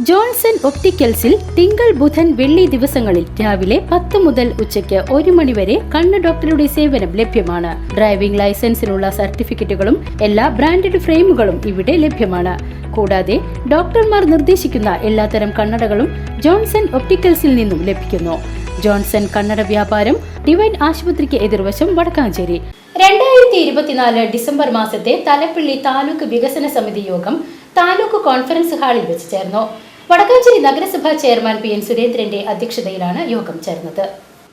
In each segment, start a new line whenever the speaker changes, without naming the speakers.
Johnson ഒപ്റ്റിക്കൽസിൽ തിങ്കൾ ബുധൻ വെള്ളി ദിവസങ്ങളിൽ രാവിലെ 10 മുതൽ ഉച്ചയ്ക്ക് 1 മണി വരെ കണ്ണ് ഡോക്ടറുടെ സേവനം ലഭ്യമാണ്. ഡ്രൈവിംഗ് ലൈസൻസിനുള്ള സർട്ടിഫിക്കറ്റുകളും എല്ലാ ബ്രാൻഡഡ് ഫ്രെയിമുകളും ഇവിടെ ലഭ്യമാണ്. കൂടാതെ ഡോക്ടർമാർ നിർദ്ദേശിക്കുന്ന എല്ലാത്തരം കണ്ണടകളും ജോൺസൺ ഒപ്റ്റിക്കൽസിൽ നിന്നും ലഭിക്കുന്നു. ജോൺസൺ കണ്ണട വ്യാപാരം ഡിവൈൻ ആശുപത്രിക്ക് എതിർവശം വടക്കാഞ്ചേരി. 2024 ഡിസംബർ മാസത്തെ തലപ്പള്ളി താലൂക്ക് വികസന സമിതി യോഗം താലൂക്ക് കോൺഫറൻസ് ഹാളിൽ വെച്ച് ചേർന്നു. വടക്കാഞ്ചേരി നഗരസഭാ ചെയർമാൻ PN സുരേന്ദ്രന്റെ അധ്യക്ഷതയിലാണ് യോഗം ചേർന്നത്.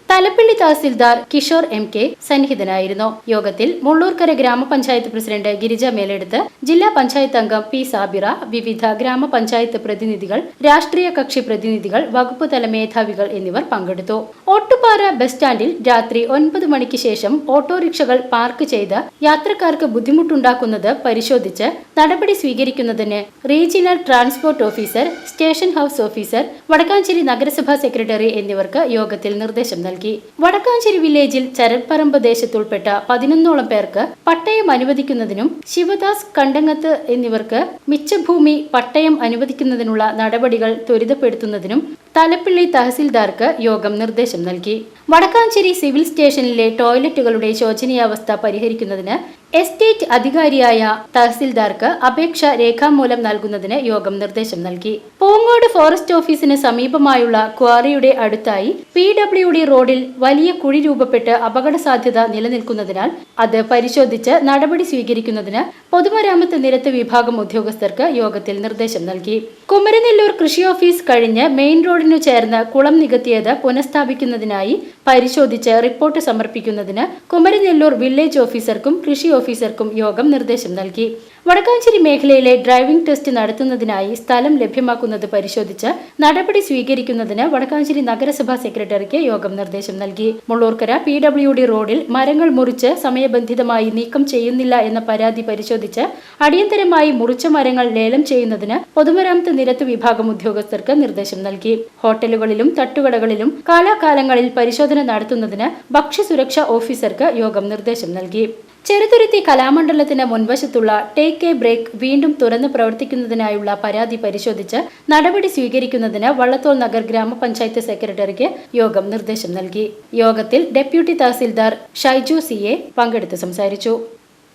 തലപ്പള്ളി തഹസിൽദാർ കിഷോർ MK സന്നിഹിതനായിരുന്നു. യോഗത്തിൽ മുള്ളൂർക്കര ഗ്രാമപഞ്ചായത്ത് പ്രസിഡന്റ് ഗിരിജ മേലെടുത്ത്, ജില്ലാ പഞ്ചായത്ത് അംഗം P സാബിറ, വിവിധ ഗ്രാമപഞ്ചായത്ത് പ്രതിനിധികൾ, രാഷ്ട്രീയ കക്ഷി പ്രതിനിധികൾ, വകുപ്പ് തല മേധാവികൾ എന്നിവർ പങ്കെടുത്തു. ഓട്ടുപാറ ബസ് സ്റ്റാൻഡിൽ രാത്രി 9 മണിക്ക് ശേഷം ഓട്ടോറിക്ഷകൾ പാർക്ക് ചെയ്ത് യാത്രക്കാർക്ക് ബുദ്ധിമുട്ടുണ്ടാക്കുന്നത് പരിശോധിച്ച് നടപടി സ്വീകരിക്കുന്നതിന് regional transport officer, station house officer, Vadakkanchery നഗരസഭാ സെക്രട്ടറി എന്നിവർക്ക് യോഗത്തിൽ നിർദ്ദേശം നൽകി. വടക്കാഞ്ചേരി വില്ലേജിൽ ചരൽപ്പറമ്പ് ദേശത്തുൾപ്പെട്ട 11ഓളം പേർക്ക് പട്ടയം അനുവദിക്കുന്നതിനും ശിവദാസ് കണ്ടങ്ങത്ത് എന്നിവർക്ക് മിച്ചഭൂമി പട്ടയം അനുവദിക്കുന്നതിനുള്ള നടപടികൾ ത്വരിതപ്പെടുത്തുന്നതിനും തലപ്പള്ളി തഹസിൽദാർക്ക് യോഗം നിർദ്ദേശം നൽകി. വടക്കാഞ്ചേരി സിവിൽ സ്റ്റേഷനിലെ ടോയ്ലറ്റുകളുടെ ശോചനീയാവസ്ഥ പരിഹരിക്കുന്നതിന് എസ്റ്റേറ്റ് അധികാരിയായ തഹസിൽദാർക്ക് അപേക്ഷ രേഖാമൂലം നൽകുന്നതിന് യോഗം നിർദ്ദേശം നൽകി. പൂങ്ങോട് ഫോറസ്റ്റ് ഓഫീസിന് സമീപമായുള്ള ക്വാറിയുടെ അടുത്തായി PWD റോഡിൽ വലിയ കുഴി രൂപപ്പെട്ട് അപകട സാധ്യത നിലനിൽക്കുന്നതിനാൽ അത് പരിശോധിച്ച് നടപടി സ്വീകരിക്കുന്നതിന് പൊതുമരാമത്ത് നിരത്ത് വിഭാഗം ഉദ്യോഗസ്ഥർക്ക് യോഗത്തിൽ നിർദ്ദേശം നൽകി. കുമരനെല്ലൂർ കൃഷി ഓഫീസ് കഴിഞ്ഞ് മെയിൻ റോഡിനു ചേർന്ന് കുളം നികത്തിയത് പുനഃസ്ഥാപിക്കുന്നതിനായി പരിശോധിച്ച് റിപ്പോർട്ട് സമർപ്പിക്കുന്നതിന് കുമരനെല്ലൂർ വില്ലേജ് ഓഫീസർക്കും കൃഷി ഓഫീസർക്കും യോഗം നിർദ്ദേശം നൽകി. വടക്കാഞ്ചേരി മേഖലയിലെ ഡ്രൈവിംഗ് ടെസ്റ്റ് നടത്തുന്നതിനായി സ്ഥലം ലഭ്യമാക്കുന്നത് പരിശോധിച്ച് നടപടി സ്വീകരിക്കുന്നതിന് വടക്കാഞ്ചേരി നഗരസഭാ സെക്രട്ടറിക്ക് യോഗം നിർദ്ദേശം നൽകി. മുള്ളൂർക്കര PWD റോഡിൽ മരങ്ങൾ മുറിച്ച് സമയബന്ധിതമായി നീക്കം ചെയ്യുന്നില്ല എന്ന പരാതി പരിശോധിച്ച് അടിയന്തരമായി മുറിച്ച മരങ്ങൾ ലേലം ചെയ്യുന്നതിന് പൊതുമരാമത്ത് നിരത്ത് വിഭാഗം ഉദ്യോഗസ്ഥർക്ക് നിർദ്ദേശം നൽകി. ഹോട്ടലുകളിലും തട്ടുകടകളിലും കാലാകാലങ്ങളിൽ പരിശോധന നടത്തുന്നതിന് ഭക്ഷ്യസുരക്ഷാ ഓഫീസർക്ക് യോഗം നിർദ്ദേശം നൽകി. ചെറുതുരുത്തി കലാമണ്ഡലത്തിന് മുൻവശത്തുള്ള ടേക്ക് എ ബ്രേക്ക് വീണ്ടും തുറന്ന് പ്രവർത്തിക്കുന്നതിനായുള്ള പരാതി പരിശോധിച്ച് നടപടി സ്വീകരിക്കുന്നതിന് വള്ളത്തോൾ നഗർ ഗ്രാമപഞ്ചായത്ത് സെക്രട്ടറിക്ക് യോഗം നിർദ്ദേശം നൽകി. യോഗത്തിൽ ഡെപ്യൂട്ടി തഹസിൽദാർ ഷൈജു CA പങ്കെടുത്ത് സംസാരിച്ചു.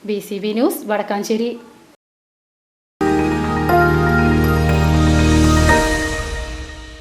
BCV news Vadakkanchery.